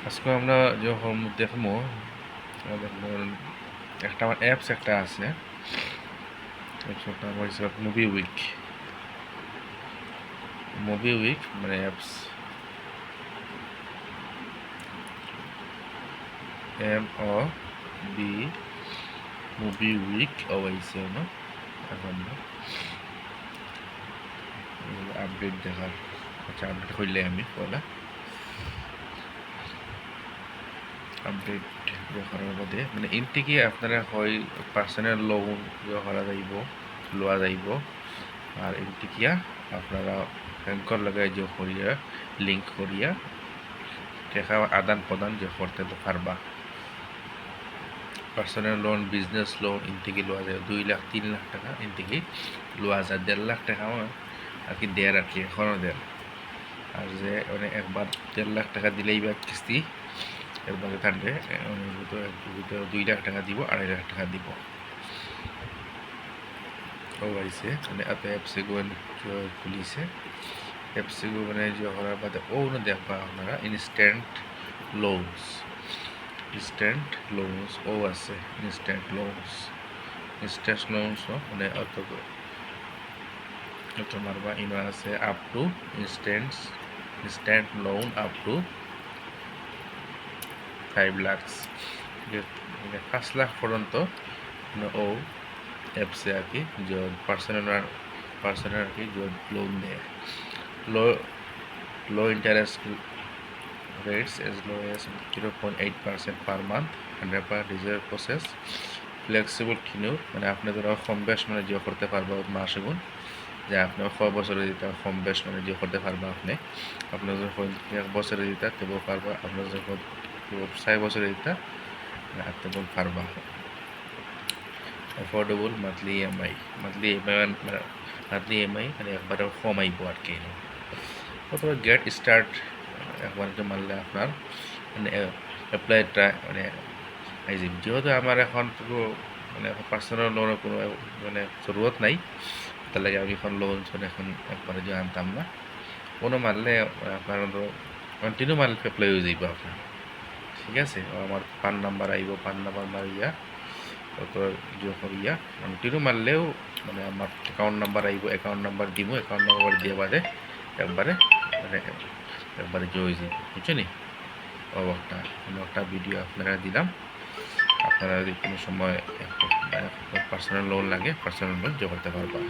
আজকে আমরা যখন দেখবো একটা আমার অ্যাপস একটা আছে, অ্যাপসটা হয়েছে মুভি উইক মানে অ্যাপস MOB মুভি উইক হয়েছে না এখন আপডেট দেখার। আচ্ছা, আপডেট করলে আমি পয়লা আপডেট করার বাদে মানে এনতে কি আপনারা হয় পার্সোনাল লোন করা যাইব লোয়া যাইব, আর এনতে কিয়া আপনারা ব্যাংকর লাগাই যে করিয়া লিঙ্ক করিয়া টাকা আদান প্রদান যে করতে পারবা। Personal loan, business loan N থেকে লোয়া যায় 2 লাখ 3 লাখ টাকা, এন থেকে লোয়া যায় 1.5 লাখ টাকা আর কি দেয় আর কি এখনও দেয়। আর যে মানে একবার 1.5 লাখ টাকা দিলেই বা কিস্তি এরপরে থাকবে 2 লাখ টাকা দিব, 2.5 লাখ টাকা দিব। ও আইসে মানে এত অ্যাপসে খুলিছে, অ্যাপসে মানে যে করার বাদে ও না দেখবা আপনারা ইনস্ট্যান্ট লোনস ও আছে ইনস্ট্যান্ট লোনস মানে অত মারবা ইনো আছে up to instant loan up to 5 lakh মানে 5 লাখ পর্যন্ত ও অ্যাপসে আর কি যে পার্সোনাল আর কি যে লোন দেয়। লো interest rates as low as 0.8% per month, 100% digital process, flexible tenure মানে আপনি ধরো কম বেশ মানে জিও করতে পারবা মাস এগুন যে আপনি 6 বছরে দিতে কম বেশ মানে জিও করতে পারবা। আপনি যখন 1 বছরে দিতে তেও পারবা, আপনার যখন 6 বছরে দিতে তেও পারবা। অ্যাফোর্ডেবল মান্থলি ইএমআই মানে একবারে কম আইব আর কি। তারপরে গেট স্টার্ট একবার মারলে আপনার মানে অ্যাপ্লাইটা মানে এই যে যেহেতু আমার এখন মানে পার্সোনাল লোনের কোনো মানে জরুরত নাই, তার লাগে আমি এখন লোন এখন একবারে যে আনতাম না। কোনো মারলে আপনার কন্টিনিউ মারলে অ্যাপ্লাই হয়ে যাইব আপনার, ঠিক আছে। আমার পান নাম্বার আইব, পান নাম্বার মারিয়া তারপর যে করিয়া কন্টিনিউ মারলেও মানে আমার অ্যাকাউন্ট নাম্বার আইব, অ্যাকাউন্ট নাম্বার দিব, অ্যাকাউন্ট নাম্বার দিয়ে বাদে একবারে মানে একবারে জয় যাবে, বুঝছেন। একটা ভিডিও আপনারা দিলাম, আপনারা যদি কোনো সময় পার্সোনাল লোন লাগে পার্সোনাল লোন জোগাড়তে পারবেন।